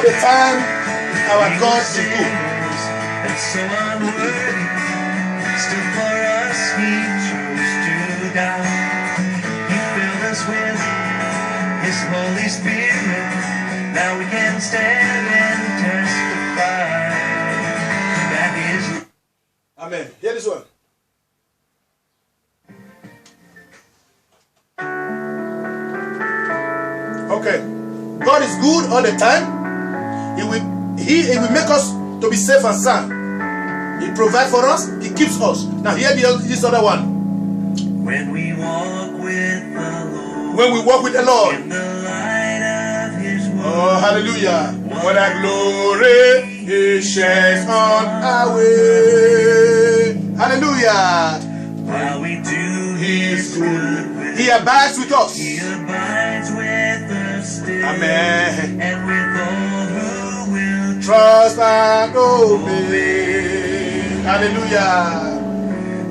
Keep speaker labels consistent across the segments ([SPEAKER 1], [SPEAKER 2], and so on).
[SPEAKER 1] All the time, our God is good.
[SPEAKER 2] And so unworthy, still for us He chose to die. He filled us with His Holy Spirit. Now we can stand and testify that His.
[SPEAKER 1] Amen. Hear this one. Okay. God is good all the time. He will make us to be safe and sound. He provides for us. He keeps us. Now hear this other one.
[SPEAKER 2] When we walk with the Lord.
[SPEAKER 1] When we walk with the Lord.
[SPEAKER 2] In the light of His word.
[SPEAKER 1] Oh, hallelujah. What a glory He shares on our way. Hallelujah.
[SPEAKER 2] While we do His good.
[SPEAKER 1] He abides with us.
[SPEAKER 2] He abides with us still.
[SPEAKER 1] Amen.
[SPEAKER 2] And with all who will
[SPEAKER 1] trust and obey. Hallelujah.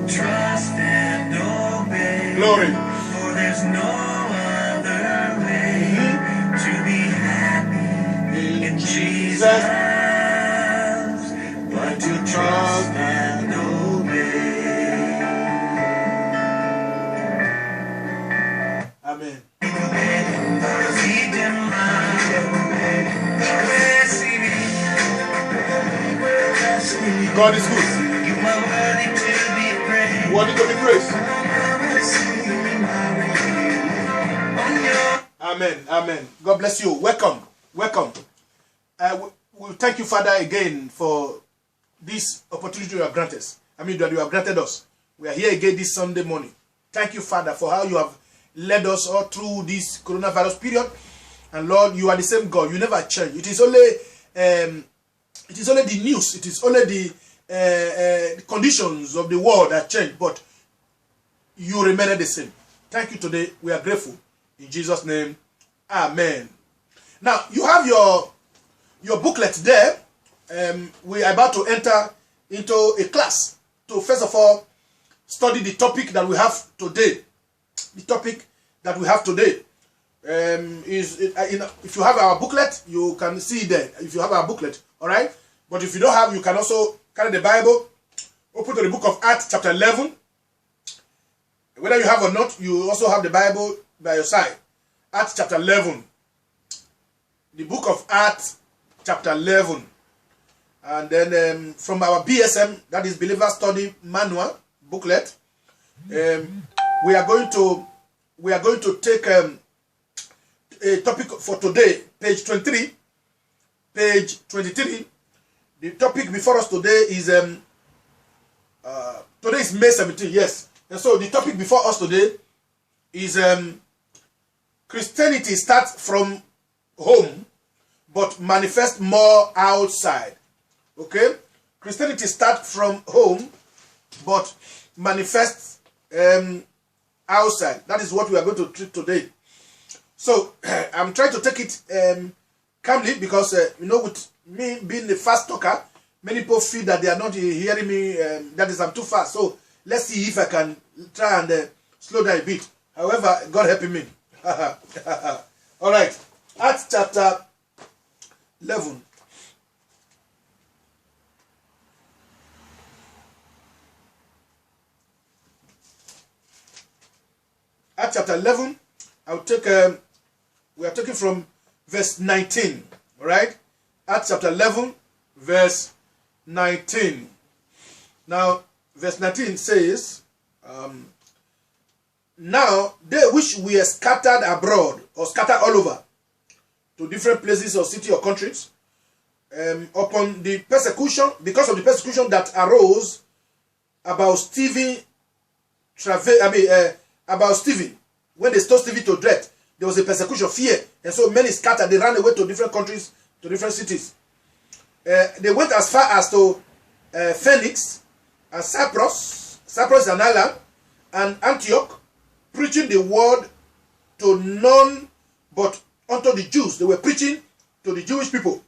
[SPEAKER 2] Trust and obey.
[SPEAKER 1] Glory.
[SPEAKER 2] For there's no other way to be happy in Jesus but to trust and obey.
[SPEAKER 1] Amen. God is good.
[SPEAKER 2] You are worthy to be praised.
[SPEAKER 1] Worthy to be praised. Amen. Amen. God bless you. Welcome. Welcome. We thank you, Father, again for this opportunity you have granted us. That you have granted us. We are here again this Sunday morning. Thank you, Father, for how you have led us all through this coronavirus period. And Lord, you are the same God. You never change. It is only the news. It is only the conditions of the world that change. But you remain the same. Thank you today. We are grateful. In Jesus' name, amen. Now, you have your booklet there. We are about to enter into a class to, first of all, study the topic that we have today. The topic that we have today if you have our booklet, you can see it there. If you have our booklet, all right? But if you don't have, you can also carry the Bible, open to the book of Acts chapter 11. Whether you have or not, you also have the Bible by your side. Acts chapter 11. The book of Acts chapter 11. And then from our BSM, that is Believer Study Manual booklet, we are going to take a topic for today, page 23. Page 23. The topic before us today is today is May 17, yes. And so the topic before us today is Christianity starts from home but manifests more outside. Okay? Christianity starts from home but manifests outside. That is what we are going to treat today. So I'm trying to take it calmly because with me being the fast talker, many people feel that they are not hearing me. That is, I'm too fast. So let's see if I can try and slow down a bit. However, God helping me. All right, Acts chapter 11. Acts chapter 11. I'll take. We are taking from verse 19. All right, Acts chapter 11, verse 19. Now, verse 19 says, now they which were scattered abroad or scattered all over to different places or city or countries, upon the persecution, because of the persecution that arose about Stephen, about Stephen, when they stoned Stephen to death, there was a persecution, fear, and so many scattered. They ran away to different countries, to different cities. They went as far as to Phoenix and Cyprus. Cyprus is an island, and Antioch, preaching the word to none but unto the Jews. They were preaching to the Jewish people.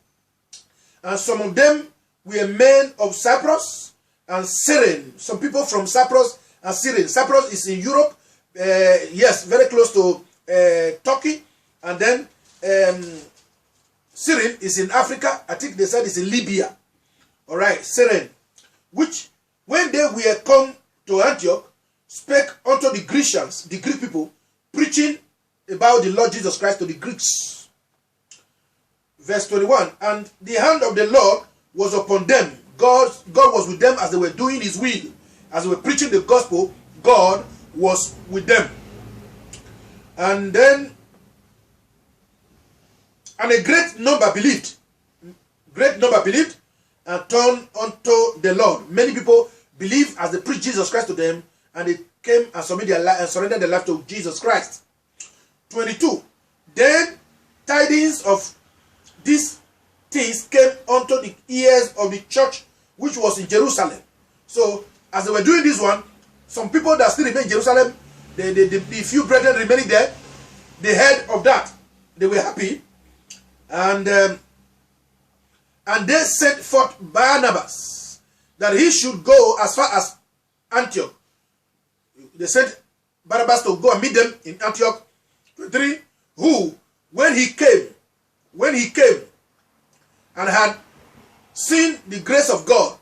[SPEAKER 1] And some of them were men of Cyprus and Cyrene. Some people from Cyprus and Cyrene. Cyprus is in Europe, yes, very close to Turkey. And then Cyrene is in Africa. I think they said it's in Libya. All right, Cyrene, which when they were come to Antioch, spake unto the Grecians, the Greek people, preaching about the Lord Jesus Christ to the Greeks. Verse 21, and the hand of the Lord was upon them. God was with them as they were doing his will. As they were preaching the gospel, God was with them. And then, and a great number believed. Great number believed and turned unto the Lord. Many people believed as they preached Jesus Christ to them, and they came and surrendered their life to Jesus Christ. 22. Then tidings of these things came unto the ears of the church which was in Jerusalem. So, as they were doing this one, some people that still remain in Jerusalem, the few brethren remaining there, they heard of that. They were happy. And they sent forth Barnabas, that he should go as far as Antioch. They sent Barnabas to go and meet them in Antioch. 23, who, when he came and had seen the grace of God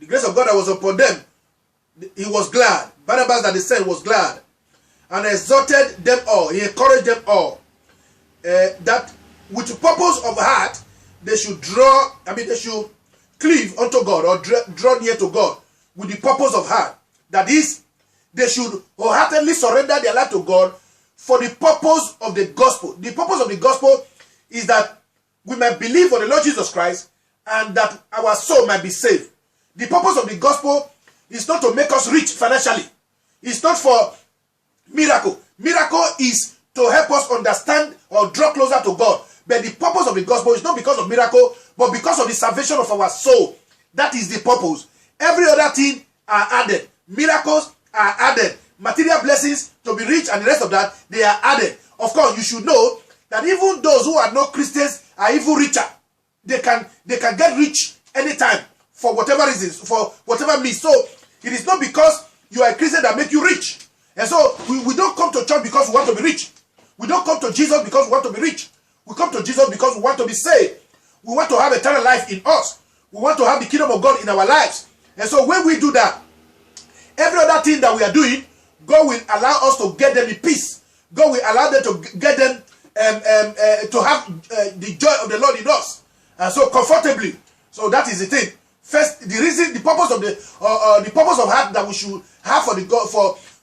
[SPEAKER 1] that was upon them, he was glad. Barnabas that they sent was glad, and exhorted them all. He encouraged them all, that with the purpose of heart they should they should cleave unto God, or draw near to God with the purpose of heart. That is, they should wholeheartedly surrender their life to God for the purpose of the gospel. The purpose of the gospel is that we might believe on the Lord Jesus Christ and that our soul might be saved. The purpose of the gospel is not to make us rich financially. It's not for miracle. Miracle is to help us understand or draw closer to God. But the purpose of the gospel is not because of miracle, but because of the salvation of our soul. That is the purpose. Every other thing are added. Miracles are added. Material blessings to be rich and the rest of that, they are added. Of course, you should know that even those who are not Christians are even richer. They can get rich anytime for whatever reasons, for whatever means. So it is not because you are a Christian that make you rich. And so we don't come to church because we want to be rich. We don't come to Jesus because we want to be rich. We come to Jesus because we want to be saved. We want to have eternal life in us. We want to have the kingdom of God in our lives. And so when we do that, every other thing that we are doing, God will allow us to get them in peace. God will allow them to get them to have the joy of the Lord in us, and so comfortably. So that is the thing. First, the purpose of heart that we should have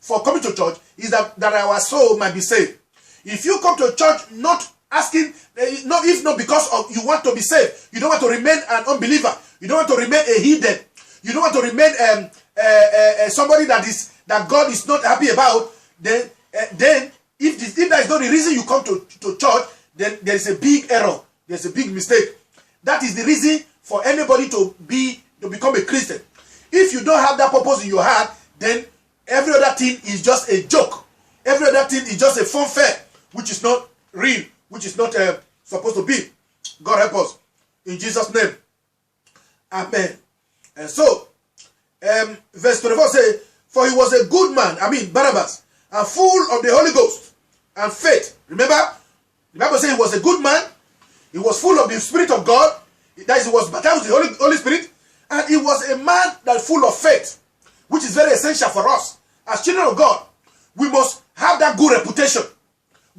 [SPEAKER 1] for coming to church is that our soul might be saved. If you come to church not asking, if not because of you want to be saved, you don't want to remain an unbeliever, you don't want to remain a heathen, you don't want to remain somebody that God is not happy about, then if that is not the reason you come to church, then there is a big error. There's a big mistake. That is the reason for anybody to become a Christian. If you don't have that purpose in your heart, then every other thing is just a joke. Every other thing is just a fun fair, which is not real, which is not supposed to be. God help us. In Jesus' name. Amen. And so, verse 24 says, for he was a good man, Barnabas, and full of the Holy Ghost and faith. Remember, the Bible says he was a good man. He was full of the Spirit of God. That is, he was baptized with the Holy Spirit. And he was a man that full of faith, which is very essential for us. As children of God, we must have that good reputation,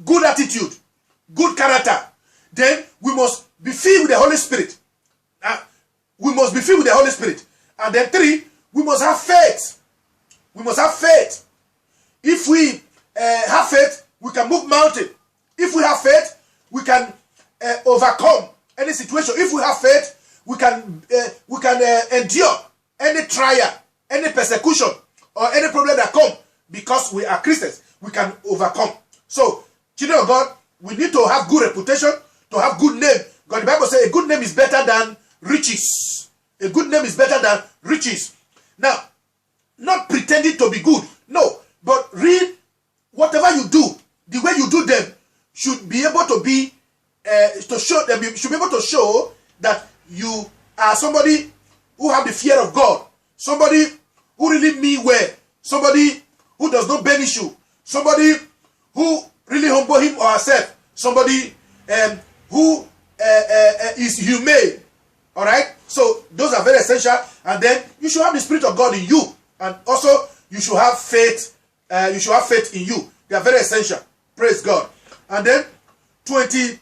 [SPEAKER 1] good attitude, good character. Then we must be filled with the Holy Spirit. We must be filled with the Holy Spirit. And then 3, we must have faith. We must have faith. If we have faith, we can move mountains. If we have faith, we can overcome any situation. If we have faith, we can endure any trial, any persecution, or any problem that comes, because we are Christians. We can overcome. So, children of God, we need to have good reputation, to have good name. God, the Bible says a good name is better than riches. A good name is better than riches. Now, not pretending to be good. No. But read whatever you do, the way you do them should be able to be should be able to show that you are somebody who have the fear of God, somebody who really mean well, somebody who does not banish you, somebody who really humble him or herself, somebody who is humane. All right. So those are very essential. And then you should have the Spirit of God in you, and also you should have faith. You should have faith in you. They are very essential. Praise God. And then 21st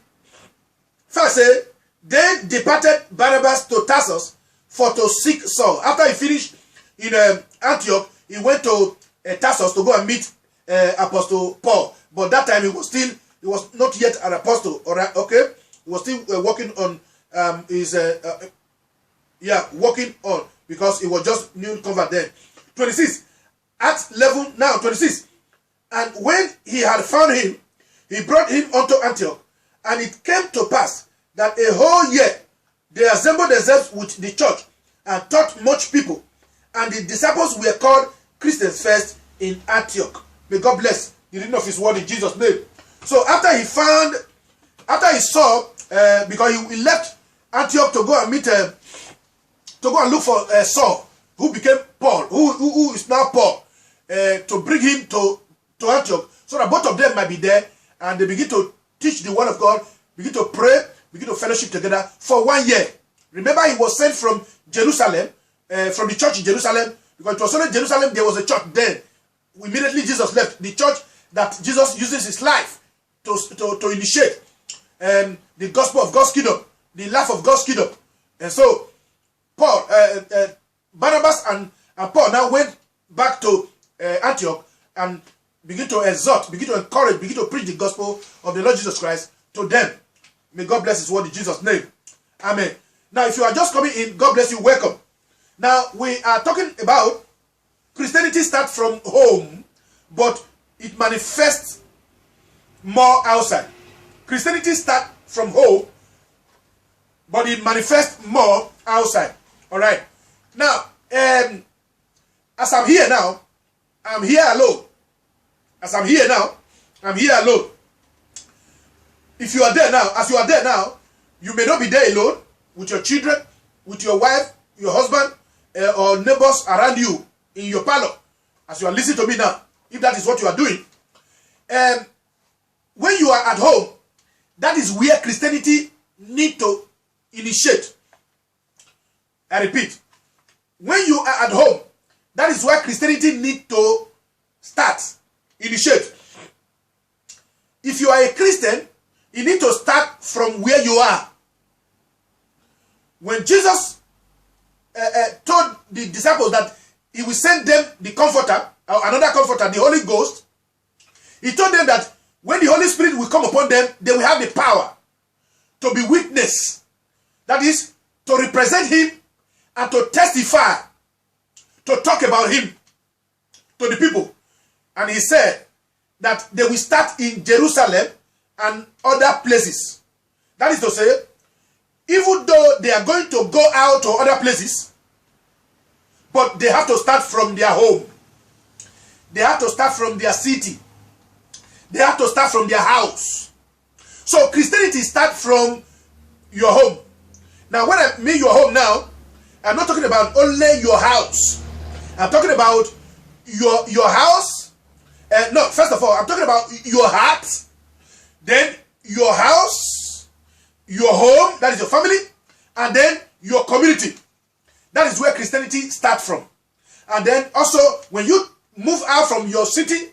[SPEAKER 1] say, then departed Barnabas to Tarsus for to seek Saul. After he finished in Antioch, he went to Tarsus to go and meet Apostle Paul. But that time he was not yet an apostle. All right, okay. He was still working on working on, because he was just new convert then. 26. Acts 11 now 26. And when he had found him, he brought him unto Antioch. And it came to pass that a whole year they assembled themselves with the church and taught much people. And the disciples were called Christians first in Antioch. May God bless the reading of his word in Jesus' name. So after he saw, because he left Antioch to go and meet, to go and look for Saul, who became Paul, who is now Paul, to bring him to Antioch, so that both of them might be there, and they begin to teach the word of God, begin to pray, begin to fellowship together for 1 year. Remember, he was sent from Jerusalem, from the church in Jerusalem, because it was only Jerusalem there was a church then. Immediately Jesus left the church that Jesus uses his life to initiate the gospel of God's kingdom, the life of God's kingdom. And so Paul, Barnabas and Paul now went back to Antioch and begin to exhort, begin to encourage, begin to preach the gospel of the Lord Jesus Christ to them. May God bless his word in Jesus' name. Amen. Now, if you are just coming in, God bless you. Welcome. Now, we are talking about Christianity starts from home, but it manifests more outside. Christianity starts from home, but it manifests more outside. All right. Now, as I'm here now, I'm here alone. As I'm here now, I'm here alone. If you are there now, as you are there now, you may not be there alone with your children, with your wife, your husband, or neighbors around you in your parlor. As you are listening to me now, if that is what you are doing, when you are at home, that is where Christianity need to initiate. I repeat, when you are at home, that is where Christianity need to start, initiate. If you are a Christian, you need to start from where you are. When Jesus told the disciples that he will send them the comforter, or another comforter, the Holy Ghost, he told them that when the Holy Spirit will come upon them, they will have the power to be witness. That is, to represent him and to testify, to talk about him to the people. And he said that they will start in Jerusalem and other places. That is to say, even though they are going to go out to other places, but they have to start from their home. They have to start from their city. They have to start from their house. So Christianity starts from your home. Now, when I mean your home now, I'm not talking about only your house. I'm talking about your house. No, first of all, I'm talking about your heart, then your house, your home, that is your family, and then your community. That is where Christianity starts from. And then also, when you move out from your city,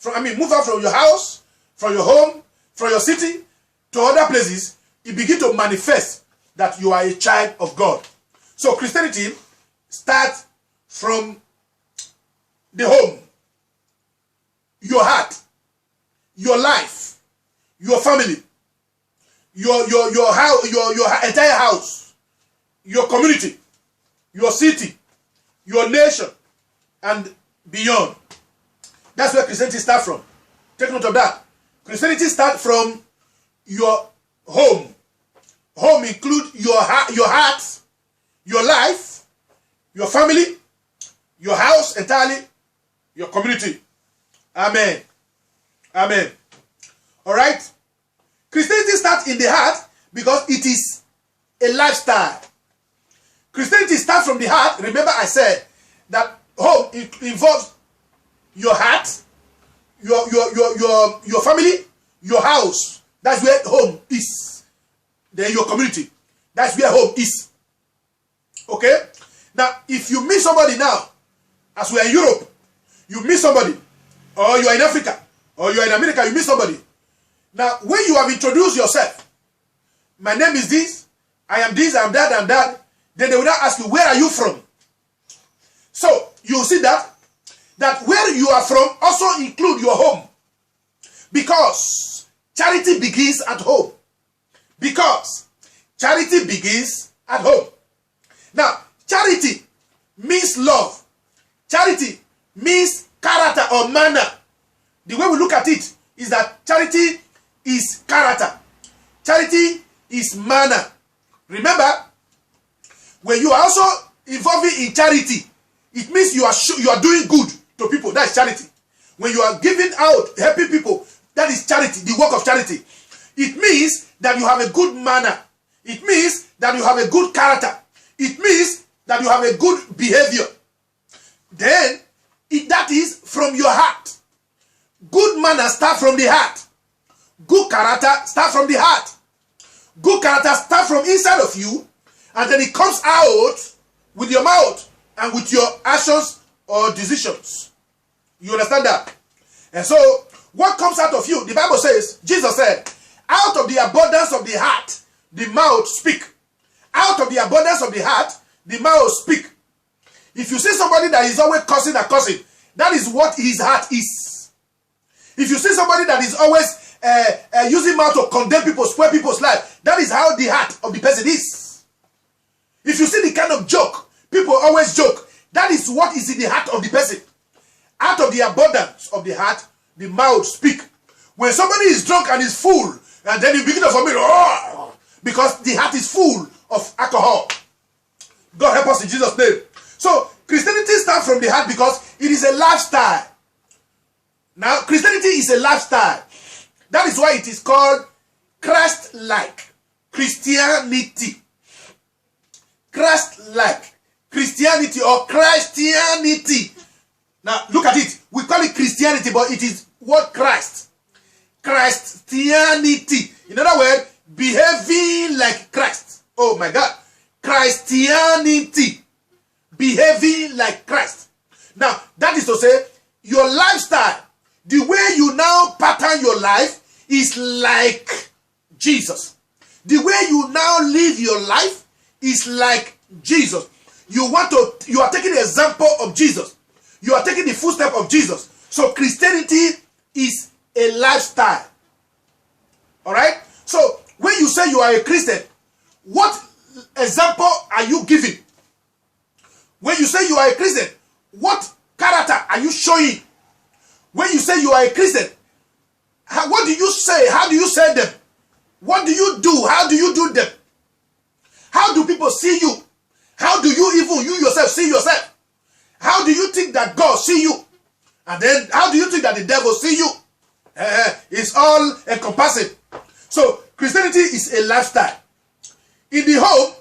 [SPEAKER 1] move out from your house, from your home, from your city, to other places, it begins to manifest that you are a child of God. So Christianity starts from the home, your heart, your life, your family, your house, your entire house, your community, your city, your nation, and beyond. That's where Christianity starts from. Take note of that. Christianity starts from your home. Home includes your heart, your life, your family, your house entirely, your community. Amen. Amen. All right. Christianity starts in the heart because it is a lifestyle. Christianity starts from the heart. Remember I said that home involves your heart, your family, your house. That's where home is. then your community. That's where home is. Okay? Now, if you meet somebody now, as we are in Europe, you meet somebody, or you are in Africa, or you are in America, you meet somebody. Now, when you have introduced yourself, my name is this, I am this, I am that, and that, then they will now ask you, where are you from? So, you see that where you are from also include your home. Because charity begins at home. Because charity begins at home. Now, charity means love. Charity means character or manner. The way we look at it is that charity is character. Charity is manner. Remember, when you are also involving in charity, it means you are doing good to people. That's charity. When you are giving out, helping people, that is charity, the work of charity. It means that you have a good manner. It means that you have a good character. It means that you have a good behavior. Then, that is from your heart. Good manner starts from the heart. Good character starts from the heart. Good character starts from inside of you, and then it comes out with your mouth and with your actions or decisions. You understand that? And so, what comes out of you, the Bible says, Jesus said, out of the abundance of the heart, the mouth speak. Out of the abundance of the heart, the mouth speak. If you see somebody that is always cursing and cursing, that is what his heart is. If you see somebody that is always using mouth to condemn people, spoil people's life, that is how the heart of the person is. If you see the kind of joke, people always joke, that is what is in the heart of the person. Out of the abundance of the heart, the mouth speak. When somebody is drunk and is full, and then you begin to vomit, oh, because the heart is full of alcohol. God help us in Jesus' name. So, Christianity starts from the heart because it is a lifestyle. Now, Christianity is a lifestyle. That is why it is called Christ-like Christianity. Christ-like Christianity or Christianity. Now, look at it. We call it Christianity, but it is what Christ. Christianity. In other words, behaving like Christ. Oh my God. Christianity. Behaving like Christ. Now, that is to say, your lifestyle, the way you now pattern your life is like Jesus. The way you now live your life is like Jesus. You are taking the example of Jesus. You are taking the footstep of Jesus. So Christianity is a lifestyle. Alright? So when you say you are a Christian, what example are you giving? When you say you are a Christian, what character are you showing? When you say you are a Christian, what do you say? How do you say them? What do you do? How do you do them? How do people see you? How do you even, you yourself, see yourself? How do you think that God see you? And then, how do you think that the devil see you? It's all encompassing. So, Christianity is a lifestyle. In the home,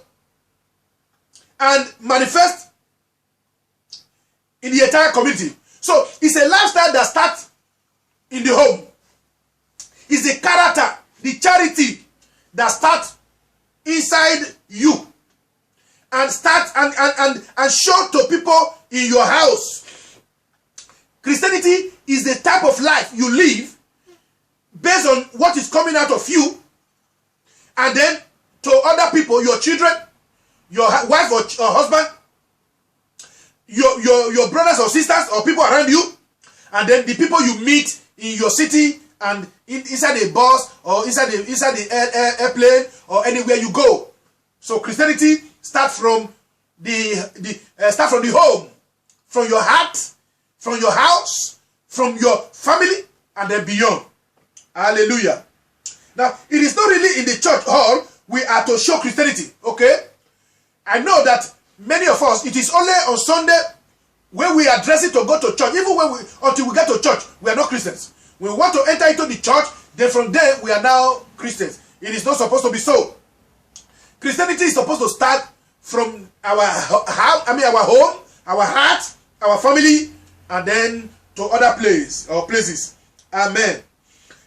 [SPEAKER 1] and manifest in the entire community. So, it's a lifestyle that starts in the home. It's the character, the charity that starts inside you. And start and show to people in your house. Christianity is the type of life you live based on what is coming out of you, and then to other people, your children, your wife or husband, your brothers or sisters or people around you, and then the people you meet in your city and inside a bus or inside the airplane or anywhere you go. So Christianity starts from the home, from your heart, from your house, from your family, and then beyond. Hallelujah. Now, it is not really in the church hall we are to show Christianity, okay? I know that many of us, it is only on Sunday when we are dressing to go to church. Even until we get to church, we are not Christians. We want to enter into the church, then from there we are now Christians. It is not supposed to be so. Christianity is supposed to start from our home, our heart, our family, and then to other places. Amen.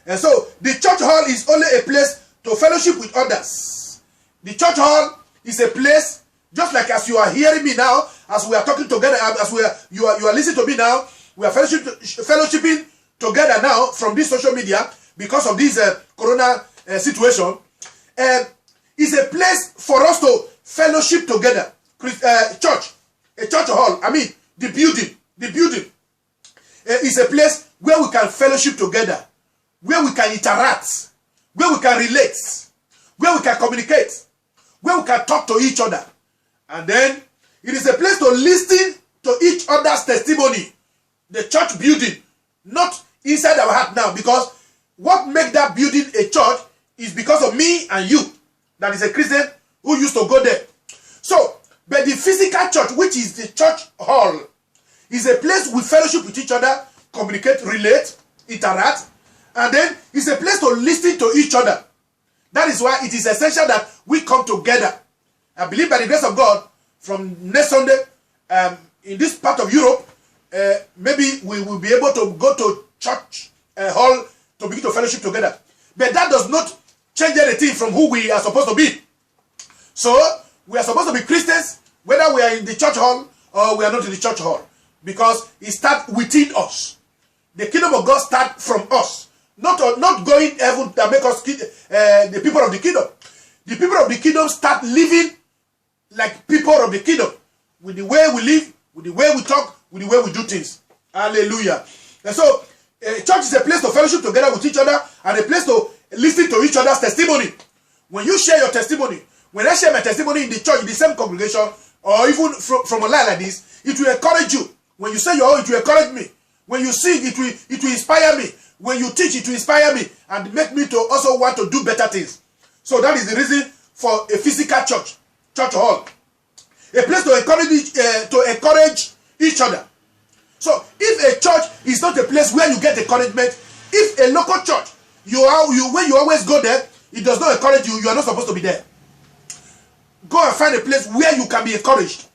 [SPEAKER 1] And so the church hall is only a place to fellowship with others. The church hall is a place, just like as you are hearing me now, as we are talking together, as you are listening to me now, we are fellowshipping together now from this social media because of this corona situation. Is a place for us to fellowship together. Church, a church hall. I mean, the building is a place where we can fellowship together, where we can interact, where we can relate, where we can communicate, where we can talk to each other. And then it is a place to listen to each other's testimony. The church building, not inside our heart now, because what makes that building a church is because of me and you, that is a Christian who used to go there. So, but the physical church, which is the church hall, is a place we fellowship with each other, communicate, relate, interact, and then it's a place to listen to each other. That is why it is essential that we come together. I believe by the grace of God, from next Sunday, in this part of Europe, maybe we will be able to go to church hall to begin to fellowship together. But that does not change anything from who we are supposed to be. So, we are supposed to be Christians, whether we are in the church hall or we are not in the church hall. Because it starts within us. The kingdom of God starts from us. Not going heaven that make us the people of the kingdom. The people of the kingdom start living like people of the kingdom. With the way we live, with the way we talk, with the way we do things. Hallelujah. And so, church is a place to fellowship together with each other and a place to listen to each other's testimony. When you share your testimony, when I share my testimony in the church, in the same congregation, or even from a line like this, it will encourage you. When you say your own, it will encourage me. When you sing, it will inspire me. When you teach, it will inspire me and make me to also want to do better things. So that is the reason for a physical church hall. A place to encourage each other. So if a church is not a place where you get encouragement, if a local church, when you always go there, it does not encourage you, you are not supposed to be there. Go and find a place where you can be encouraged.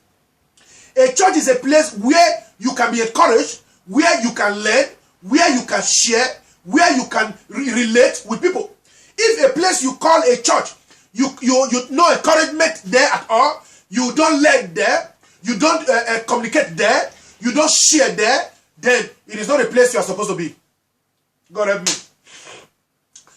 [SPEAKER 1] A church is a place where you can be encouraged, where you can learn, where you can share, where you can relate with people. If a place you call a church, you no encouragement there at all, you don't learn there, you don't communicate there, you don't share there, then it is not a place you are supposed to be. God help me.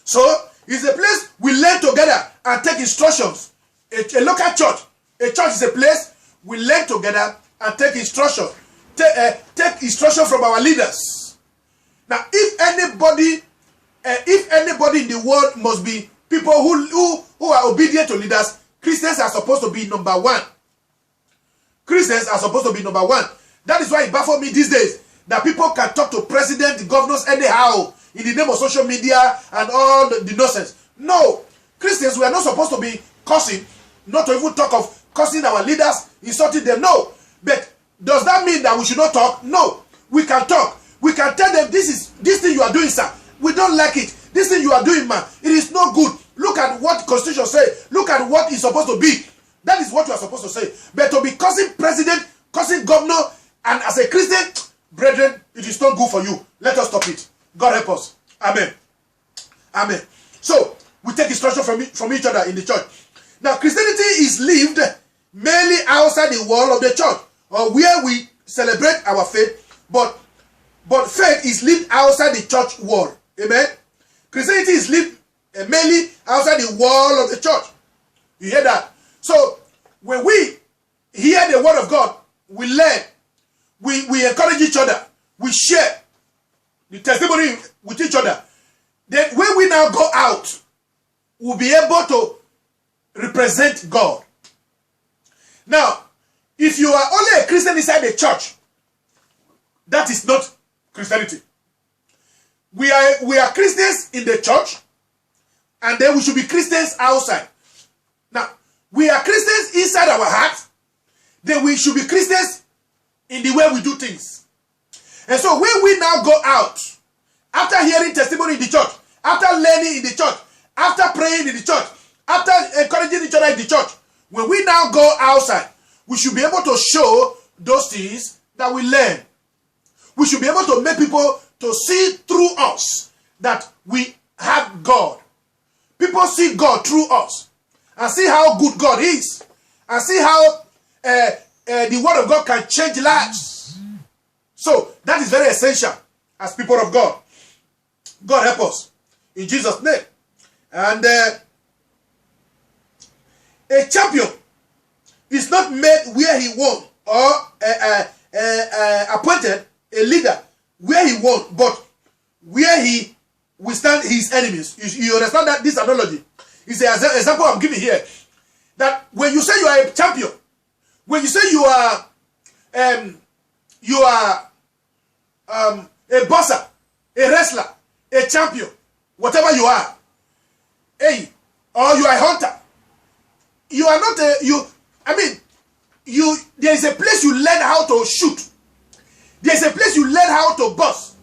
[SPEAKER 1] So, it's a place we learn together and take instructions. A local church. A church is a place we learn together and take instruction. Take instruction from our leaders. Now, if anybody in the world must be people who are obedient to leaders, Christians are supposed to be number one. Christians are supposed to be number one. That is why it baffles me these days that people can talk to president, governors anyhow in the name of social media and all the nonsense. No, Christians, we are not supposed to be cursing, not to even talk of cursing our leaders, insulting them. No, but does that mean that we should not talk? No, we can talk. We can tell them this thing you are doing, sir. We don't like it. This thing you are doing, man, it is not good. Look at what the Constitution says. Look at what it's supposed to be. That is what you are supposed to say. But to be cursing president, cursing governor, and as a Christian, brethren, it is not good for you. Let us stop it. God help us. Amen. Amen. So, we take instruction from each other in the church. Now, Christianity is lived mainly outside the wall of the church, or where we celebrate our faith, but faith is lived outside the church wall. Amen. Christianity is lived mainly outside the wall of the church. You hear that? So, when we hear the word of God, we learn, we encourage each other, we share the testimony with each other. Then when we now go out, we'll be able to represent God. Now, if you are only a Christian inside the church, that is not Christianity. We are Christians in the church, and then we should be Christians outside. Now, we are Christians inside our heart, then we should be Christians in the way we do things. And so when we now go out, after hearing testimony in the church, after learning in the church, after praying in the church, after encouraging each other in the church, when we now go outside, we should be able to show those things that we learn. We should be able to make people to see through us that we have God. People see God through us. and see how good God is, and see how the word of God can change lives. So that is very essential as people of God. God help us in Jesus' name. And a champion is not made where he won, or appointed a leader where he won, but where he withstand his enemies. You understand that this analogy is an example I'm giving here. That when you say you are a champion, when you say you are a boxer, a wrestler, a champion, whatever you are, hey, or you are a hunter, you are not there is a place you learn how to shoot. There is a place you learn how to box.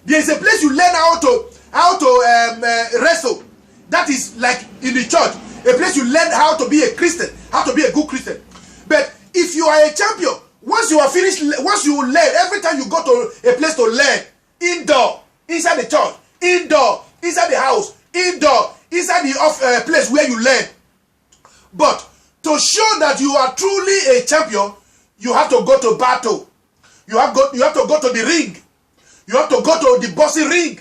[SPEAKER 1] There is a place you learn how to wrestle. That is like in the church, a place you learn how to be a Christian, how to be a good Christian. But if you are a champion, once you are finished, once you learn, every time you go to a place to learn, indoor, inside the church, indoor, inside the house, indoor, inside the place where you learn. But to show that you are truly a champion, you have to go to battle. You have to go to the ring. You have to go to the boxing ring.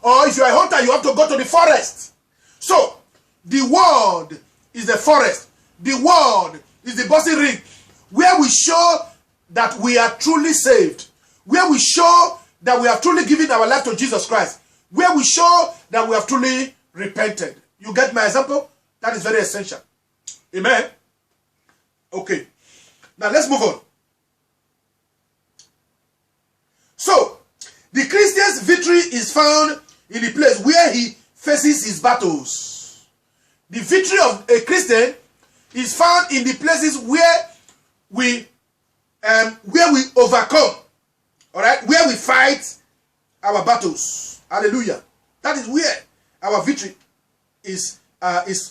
[SPEAKER 1] Or if you are a hunter, you have to go to the forest. So, the world is the forest. The world is the boxing ring, where we show that we are truly saved. Where we show that we have truly given our life to Jesus Christ. Where we show that we have truly repented. You get my example? That is very essential. Amen? Okay. Now let's move on. So, the Christian's victory is found in the place where he faces his battles. The victory of a Christian is found in the places where we overcome. Alright? Where we fight our battles. Hallelujah. That is where our victory is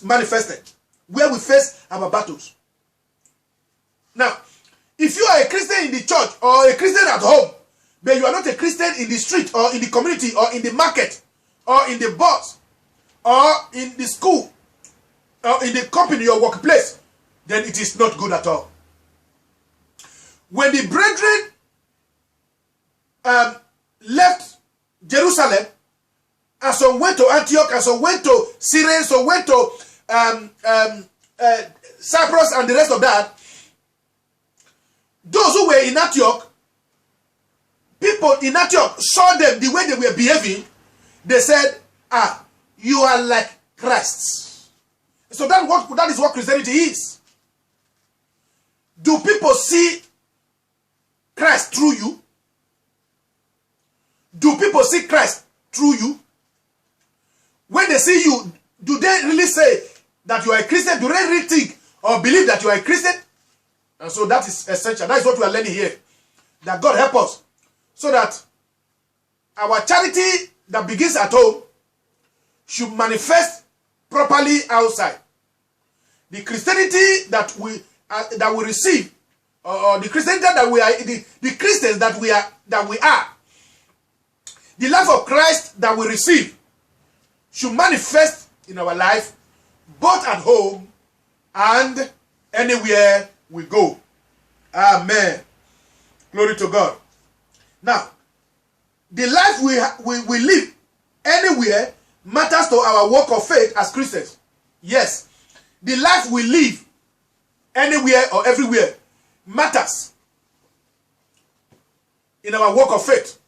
[SPEAKER 1] manifested. Where we face our battles. Now, if you are a Christian in the church or a Christian at home, but you are not a Christian in the street or in the community or in the market or in the bus or in the school or in the company or workplace, then it is not good at all. When the brethren left Jerusalem, and some went to Antioch, and some went to Syria, some went to Cyprus and the rest of that, those who were in Antioch, people in Antioch saw them the way they were behaving. They said, you are like Christ. So that is what Christianity is. Do people see Christ through you? Do people see Christ through you? When they see you, do they really say that you are a Christian? Do they really think or believe that you are a Christian? And so that is essential. That is what we are learning here. That God help us so that our charity that begins at home should manifest properly outside. The Christianity that we receive, or the Christianity that we are, the Christians that we are, the life of Christ that we receive should manifest in our life, both at home and anywhere we go. Amen. Glory to God. Now, the life we live anywhere matters to our walk of faith as Christians. Yes, the life we live anywhere or everywhere matters in our walk of faith.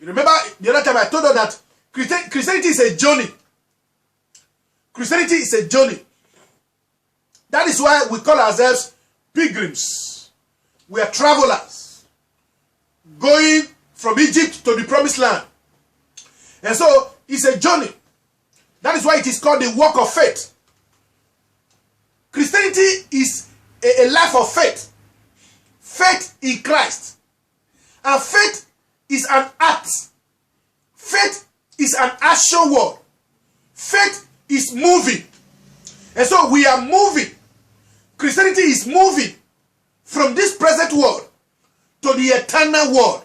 [SPEAKER 1] You remember the other time I told you that Christianity is a journey. Christianity is a journey. That is why we call ourselves pilgrims. We are travelers going from Egypt to the promised land. And so it's a journey. That is why it is called the walk of faith. Christianity is a life of faith. Faith in Christ. And faith is an act. Faith is an action word. Faith is moving. And so we are moving. Christianity is moving from this present world to the eternal world,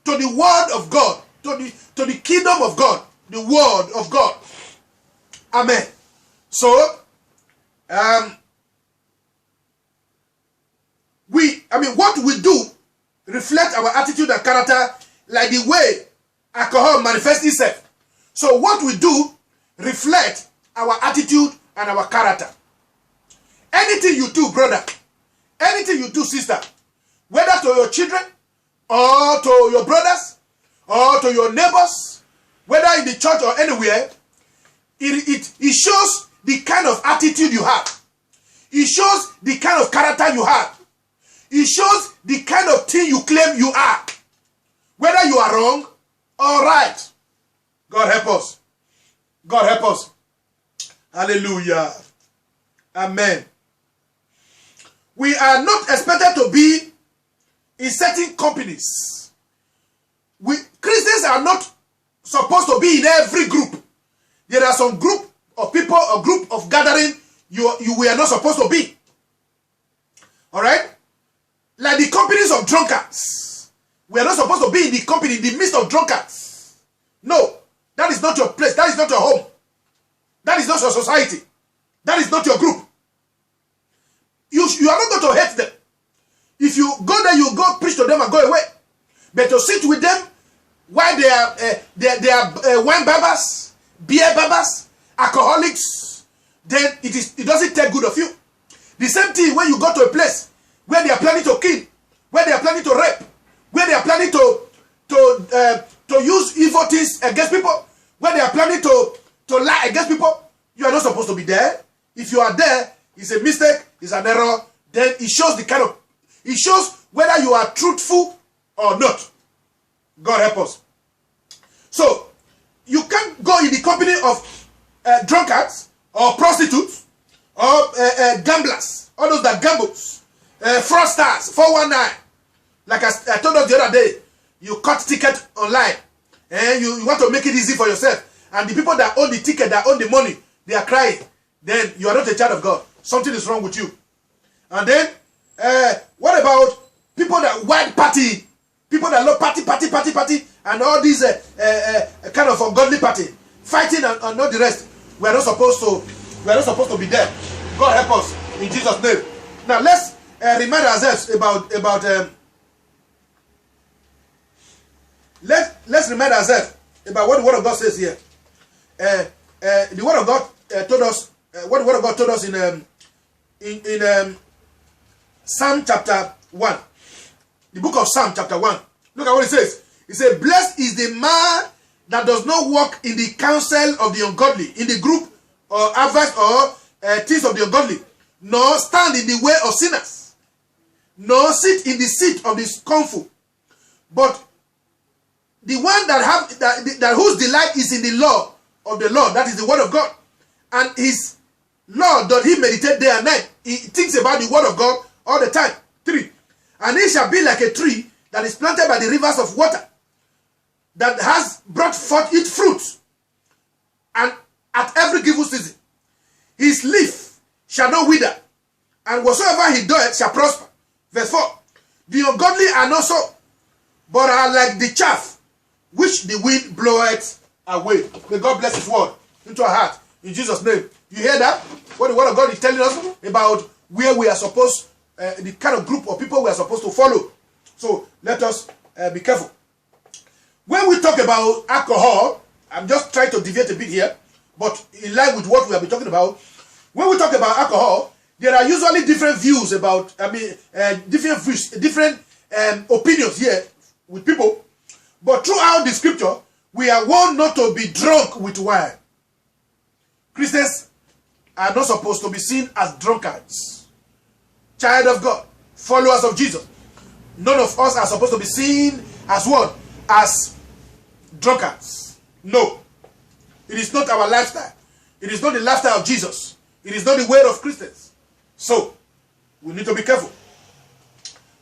[SPEAKER 1] to the word of God, to the kingdom of God, the word of God. Amen. So, what we do reflect our attitude and character, like the way alcohol manifests itself. So what we do reflect our attitude and our character. Anything you do, brother, anything you do, sister, whether to your children or to your brothers or to your neighbors, whether in the church or anywhere, it shows the kind of attitude you have. It shows the kind of character you have. It shows the kind of thing you claim you are. Whether you are wrong or right. God help us. God help us. Hallelujah. Amen. We are not expected to be in certain companies. Christians are not supposed to be in every group. There are some group of people or group of gathering we are not supposed to be. Alright? Like the companies of drunkards. We are not supposed to be in the company, in the midst of drunkards. No. That is not your place. That is not your home. That is not your society. That is not your group. You are not going to hate them. If you go there, you go preach to them and go away. But to sit with them while they are wine barbers, beer barbers, alcoholics, then it doesn't take good of you. The same thing when you go to a place where they are planning to kill, where they are planning to rape, where they are planning to use evil things against people, where they are planning to lie against people. You are not supposed to be there. If you are there, it's a mistake, it's an error. Then it shows it shows whether you are truthful or not. God help us. So you can't go in the company of drunkards or prostitutes or gamblers, all those that gambles, fraudsters, 419. Like I told us the other day, you cut ticket online and you want to make it easy for yourself. And the people that own the ticket, that own the money, they are crying. Then you are not a child of God. Something is wrong with you. And then, what about people that wild party? People that love party, and all these kind of ungodly party, fighting and all the rest. We are not supposed to be there. God help us in Jesus' name. Now let's remind ourselves about let's remind ourselves about what the Word of God says here. The Word of God told us what the Word of God told us in Psalm chapter 1. The book of Psalm chapter 1. Look at what it says. It says, blessed is the man that does not walk in the counsel of the ungodly, in the group or advice or things of the ungodly, nor stand in the way of sinners, nor sit in the seat of the scornful. But the one that whose delight is in the law of the Lord, that is the word of God, and his law doth he meditate day and night. He thinks about the word of God all the time. 3. And he shall be like a tree that is planted by the rivers of water, that has brought forth its fruit, and at every given season. His leaf shall not wither, and whatsoever he doeth shall prosper. Verse 4. The ungodly are not so, but are like the chaff which the wind bloweth away. May God bless his word into our heart. In Jesus' name. You hear that? What the word of God is telling us about where we are supposed, the kind of group of people we are supposed to follow. So let us be careful. When we talk about alcohol, I'm just trying to deviate a bit here, but in line with what we have been talking about. When we talk about alcohol, there are usually different views about, different opinions here with people. But throughout the scripture, we are warned not to be drunk with wine. Christians are not supposed to be seen as drunkards. Child of God, followers of Jesus. None of us are supposed to be seen as what? As drunkards. No. It is not our lifestyle. It is not the lifestyle of Jesus. It is not the way of Christians. So, we need to be careful.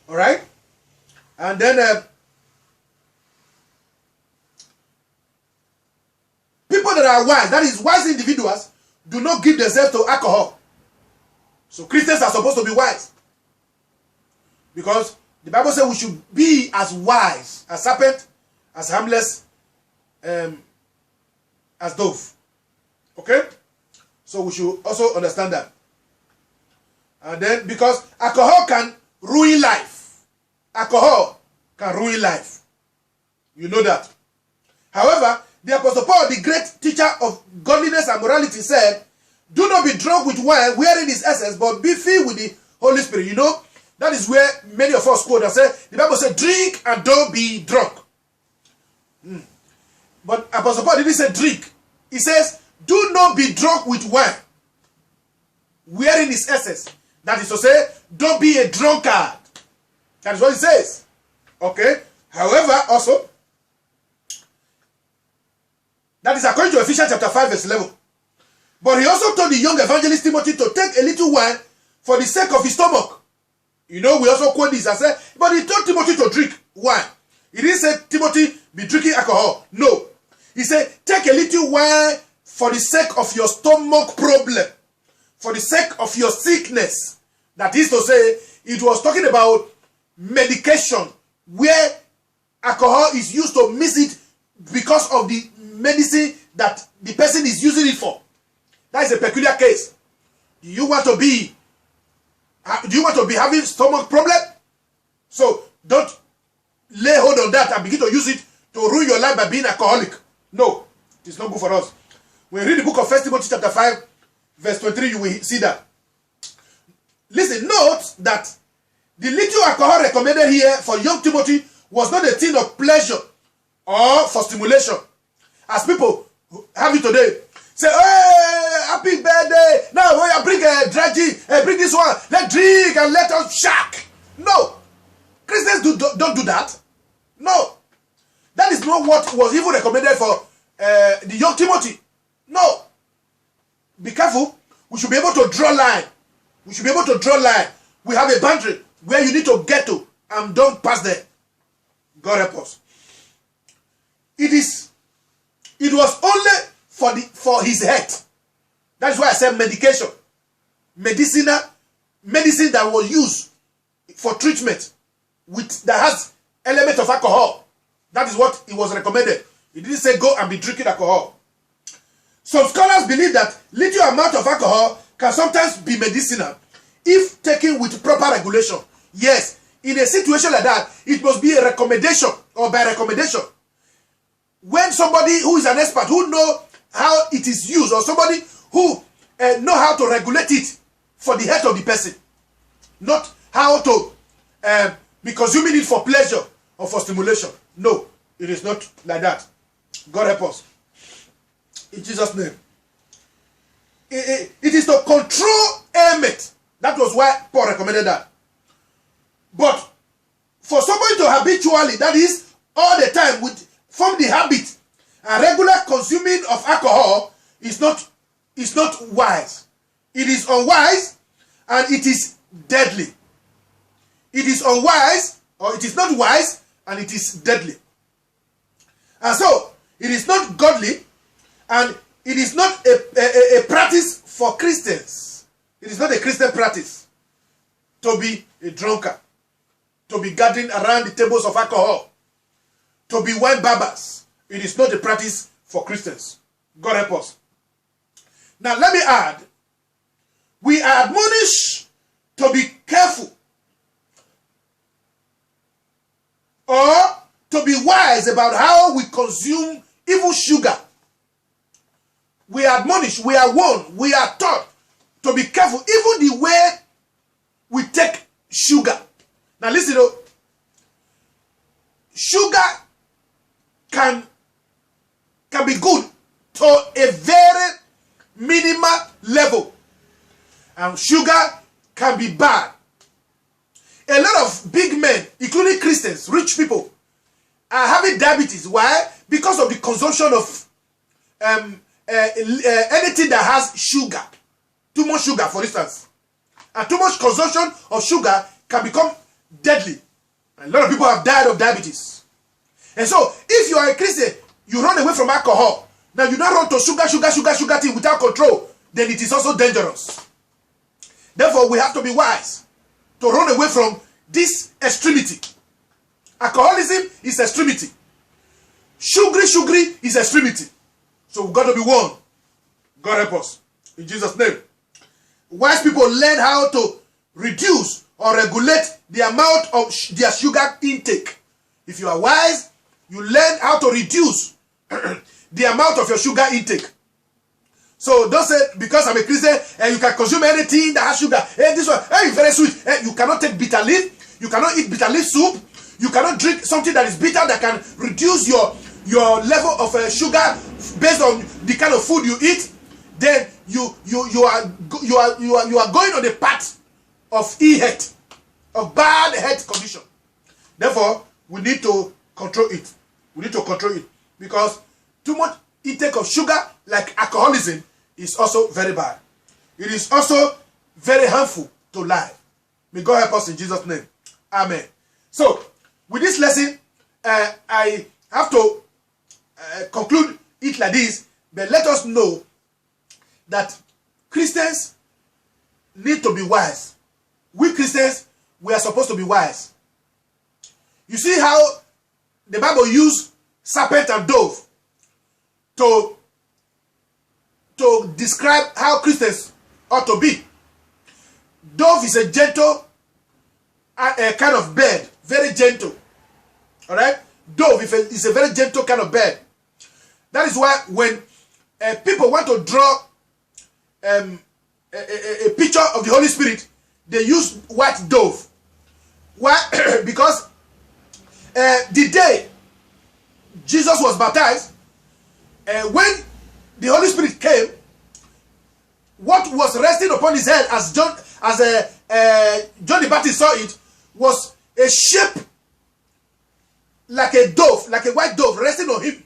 [SPEAKER 1] Alright? And then, people that are wise, that is wise individuals, do not give themselves to alcohol. So Christians are supposed to be wise. Because the Bible says we should be as wise as serpent, as harmless as dove. Okay? So we should also understand that. And then, because alcohol can ruin life. Alcohol can ruin life. You know that. However, the Apostle Paul, the great teacher of godliness and morality, said, do not be drunk with wine wherein is excess, but be filled with the Holy Spirit. You know, that is where many of us quote and say, the Bible says, drink and don't be drunk. But Apostle Paul didn't say drink. He says, do not be drunk with wine wherein is excess. That is to say, don't be a drunkard. That is what he says. Okay? However, also, that is according to Ephesians chapter 5 verse 11. But he also told the young evangelist Timothy to take a little wine for the sake of his stomach. You know, we also quote this and say, but he told Timothy to drink wine. He didn't say, Timothy, be drinking alcohol. No. He said, take a little wine for the sake of your stomach problem. For the sake of your sickness. That is to say, it was talking about medication where alcohol is used to mix it because of the medicine that the person is using it for. That is a peculiar case. Do you want to be having stomach problem? So don't lay hold on that and begin to use it to ruin your life by being alcoholic. No, it is not good for us. When you read the book of 1 Timothy chapter 5, verse 23, you will see that. Listen, note that the little alcohol recommended here for young Timothy was not a thing of pleasure or for stimulation. As people have it today. Say, hey, happy birthday. Now, when you bring a dredgy, bring this one. Let's drink and let us shack. No. Christians don't do that. No. That is not what was even recommended for the young Timothy. No. Be careful. We should be able to draw line. We should be able to draw line. We have a boundary where you need to get to and don't pass there. God help us. It was only for his health. That's why I said medication. Medicine that was used for treatment that has element of alcohol. That is what it was recommended. He didn't say go and be drinking alcohol. Some scholars believe that little amount of alcohol can sometimes be medicinal if taken with proper regulation. Yes, in a situation like that, it must be a recommendation or by recommendation. When somebody who is an expert, who know how it is used, or somebody who know how to regulate it for the health of the person, not how to be consuming it for pleasure or for stimulation. No, it is not like that. God help us. In Jesus' name. It is to control ailment. That was why Paul recommended that. But for somebody to habitually, that is, all the time, form the habit and regular consuming of alcohol is not wise. It is unwise and it is deadly. It is unwise, or it is not wise, and it is deadly. And so, it is not godly, and it is not a practice for Christians. It is not a Christian practice to be a drunkard, to be gathering around the tables of alcohol, to be wine barbers. It is not a practice for Christians. God help us. Now let me add, we are admonished to be careful or to be wise about how we consume even sugar. We are admonished, we are warned, we are taught to be careful, even the way we take sugar. Now listen, sugar can be good to a very minimal level, and sugar can be bad. A lot of big men, including Christians, rich people, are having diabetes. Why? Because of the consumption of anything that has sugar. Too much sugar, for instance. And too much consumption of sugar can become deadly. And a lot of people have died of diabetes. And so, if you are a Christian, you run away from alcohol. Now, you don't run to sugar thing without control. Then it is also dangerous. Therefore, we have to be wise to run away from this extremity. Alcoholism is extremity. Sugary is extremity. So we've got to be warned. God help us. In Jesus' name. Wise people learn how to reduce or regulate the amount of their sugar intake. If you are wise, you learn how to reduce the amount of your sugar intake. So don't say, because I'm a Christian, and you can consume anything that has sugar. Hey, this one, hey, very sweet. Hey, you cannot take bitter leaf. You cannot eat bitter leaf soup. You cannot drink something that is bitter that can reduce your level of sugar based on the kind of food you eat. Then you are going on the path of health, of bad health condition. Therefore, we need to control it. We need to control it, because too much intake of sugar, like alcoholism, is also very bad. It is also very harmful to life. May God help us in Jesus' name. Amen. So, with this lesson, I have to conclude it like this, but let us know that Christians need to be wise. We Christians, we are supposed to be wise. You see how the Bible used serpent and dove to describe how Christians ought to be. Dove is a gentle kind of bird, very gentle. All right? Dove is a very gentle kind of bird. That is why when people want to draw a picture of the Holy Spirit, they use white dove. Why? Because the day Jesus was baptized, when the Holy Spirit came, what was resting upon his head, as John the Baptist saw it, was a shape like a dove, like a white dove resting on him.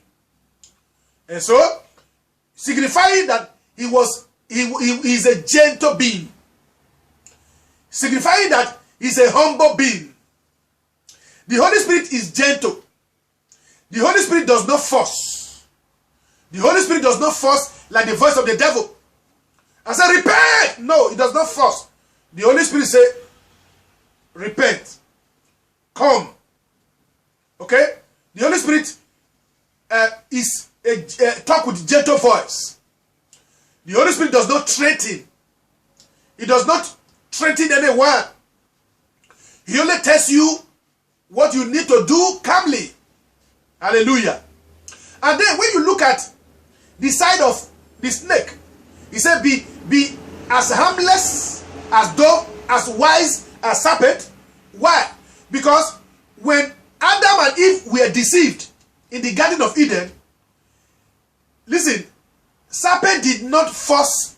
[SPEAKER 1] And so, signifying that he is a gentle being. Signifying that he's a humble being. The Holy Spirit is gentle. The Holy Spirit does not force. The Holy Spirit does not force like the voice of the devil. I said, repent! No, it does not force. The Holy Spirit say, repent. Come. Okay? The Holy Spirit is talk with gentle voice. The Holy Spirit does not threaten. He does not threaten anyone. He only tells you what you need to do calmly. Hallelujah. And then when you look at the side of the snake, he said, be as harmless as dove, as wise as serpent. Why? Because when Adam and Eve were deceived in the Garden of Eden, listen, serpent did not force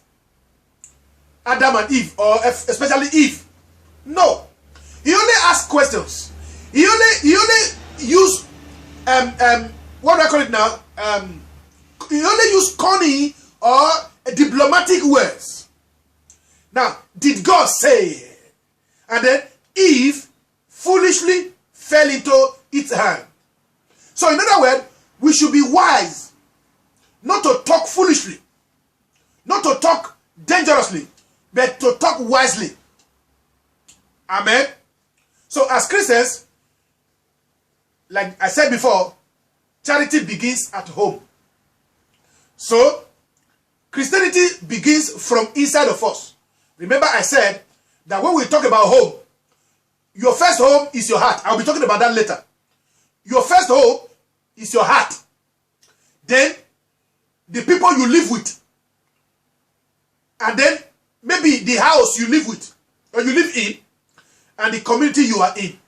[SPEAKER 1] Adam and Eve, or especially Eve. No. He only asked questions. He only used what do I call it now? He only used cunning or diplomatic words. Now, did God say? And then Eve foolishly fell into its hand. So in other words, we should be wise, not to talk foolishly, not to talk dangerously, but to talk wisely. Amen. So as Christians, like I said before, charity begins at home. So Christianity begins from inside of us. Remember I said that when we talk about home, your first home is your heart. I'll be talking about that later. Your first home is your heart. Then the people you live with. And then maybe the house you live with, or you live in, and the community you are in.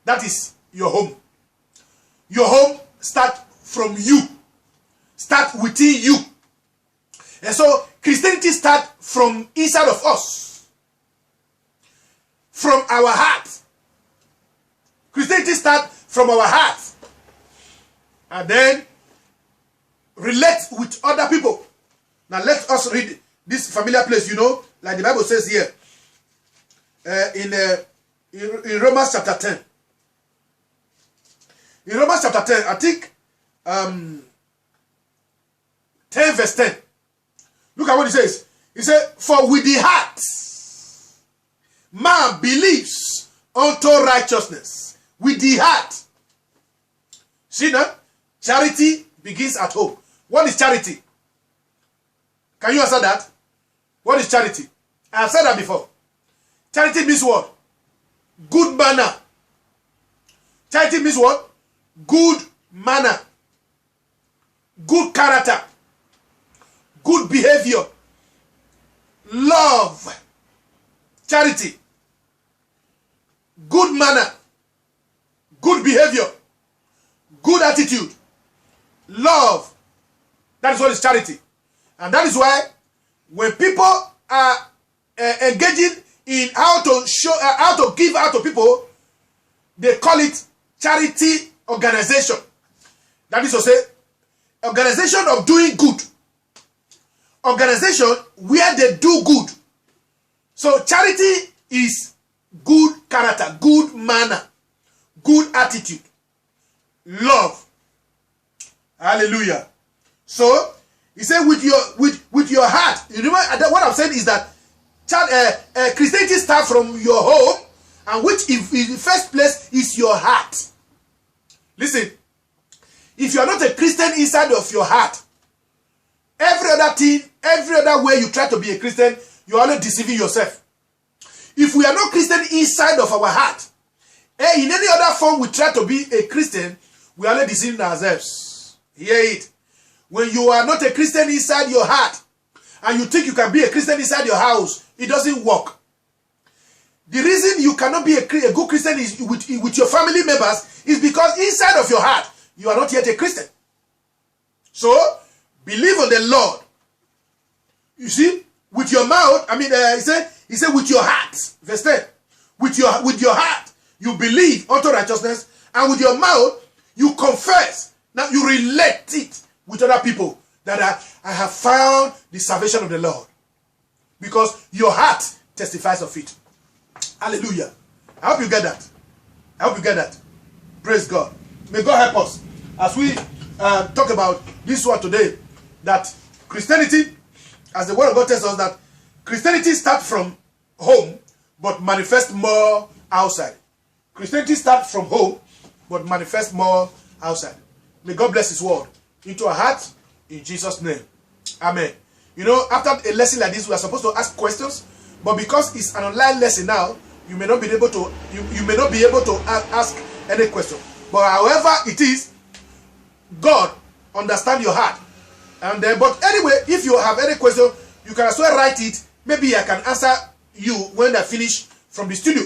[SPEAKER 1] That is your home. Your home starts from you. Start within you. And so Christianity starts from inside of us. From our heart. Christianity starts from our heart. And then relate with other people. Now let us read this familiar place, you know, like the Bible says here. In Romans chapter 10. In Romans chapter 10, I think 10 verse 10. Look at what it says. He said, for with the heart man believes unto righteousness. With the heart. See now? Charity begins at home. What is charity? Can you answer that? What is charity? I have said that before. Charity means what? Good manner. Charity means what? Good manner. Good character. Good behavior. Love. Charity. Good manner. Good behavior. Good attitude. Love. That is what is charity. And that is why when people are engaging in how to show, how to give out to people, they call it charity organization. That is to say, organization of doing good. Organization where they do good. So charity is good character, good manner, good attitude, love. Hallelujah. So he said, with your heart. You remember what I'm saying is that Christianity starts from your home, and which in the first place is your heart. Listen, if you are not a Christian inside of your heart, every other thing, every other way you try to be a Christian, you are only deceiving yourself. If we are not Christian inside of our heart, in any other form we try to be a Christian, we are only deceiving ourselves. Hear it. When you are not a Christian inside your heart, and you think you can be a Christian inside your house, it doesn't work. The reason you cannot be a good Christian is with your family members is because inside of your heart, you are not yet a Christian. So, believe on the Lord. You see, with your mouth, he said with your heart, verse 10, with your heart, you believe unto righteousness, and with your mouth, you confess. Now, you relate it with other people that I have found the salvation of the Lord. Because your heart testifies of it. Hallelujah. I hope you get that. I hope you get that. Praise God. May God help us as we talk about this one today, that Christianity, as the word of God tells us, that Christianity starts from home but manifests more outside. Christianity starts from home but manifests more outside. May God bless his word into our hearts in Jesus' name. Amen. You know, after a lesson like this, we are supposed to ask questions, but because it's an online lesson now, you may not be able to you may not be able to ask any question. But however it is, God understands your heart. And but anyway, if you have any question, you can as well write it. Maybe I can answer you when I finish from the studio.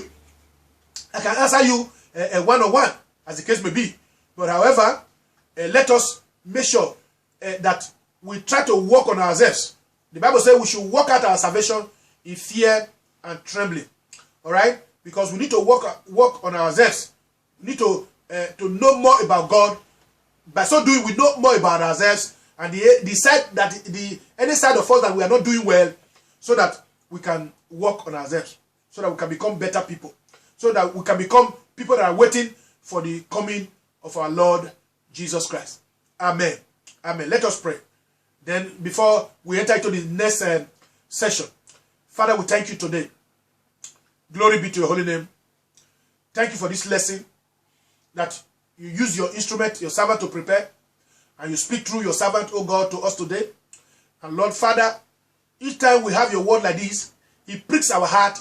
[SPEAKER 1] I can answer you one-on-one, as the case may be. But however, let us make sure that we try to work on ourselves. The Bible says we should work out our salvation in fear and trembling. All right? Because we need to work on ourselves. We need to know more about God. By so doing, we know more about ourselves, and decide that any side of us that we are not doing well, so that we can work on ourselves, so that we can become better people, so that we can become people that are waiting for the coming of our Lord Jesus Christ. Amen. Amen. Let us pray. Then, before we enter into the next session, Father, we thank you today. Glory be to your holy name. Thank you for this lesson that you use your instrument, your servant, to prepare, and you speak through your servant, oh God, to us today. And Lord, Father, each time we have your word like this, it pricks our heart.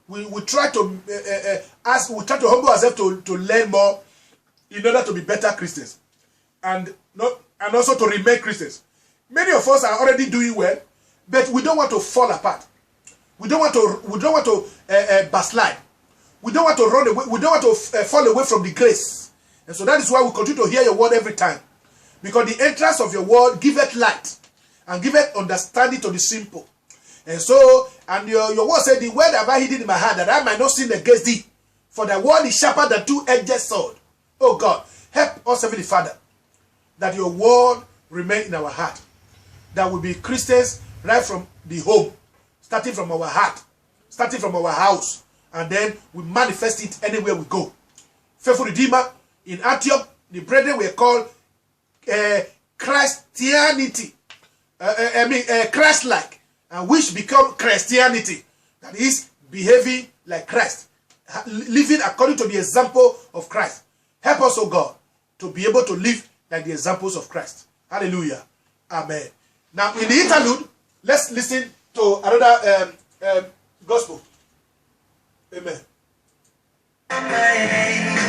[SPEAKER 1] We try to we try to humble ourselves to learn more in order to be better Christians, and also to remain Christians. Many of us are already doing well, but we don't want to fall apart. We don't want to backslide. We don't want to run away. We don't want to fall away from the grace. And so that is why we continue to hear your word every time. Because the entrance of your word giveth light and giveth understanding to the simple. And so, and your word said, the word have I hidden in my heart, that I might not sin against thee. For the word is sharper than two-edged sword. Oh God, help us, Heavenly Father, that your word remain in our heart. That we be Christians right from the home, starting from our heart, starting from our house, and then we manifest it anywhere we go. Faithful Redeemer, in Antioch, the brethren were called Christianity, Christ-like, and which become Christianity. That is, behaving like Christ, living according to the example of Christ. Help us, oh God, to be able to live like the examples of Christ. Hallelujah. Amen. Now, in the interlude, let's listen to another gospel. Amen.
[SPEAKER 2] Amen.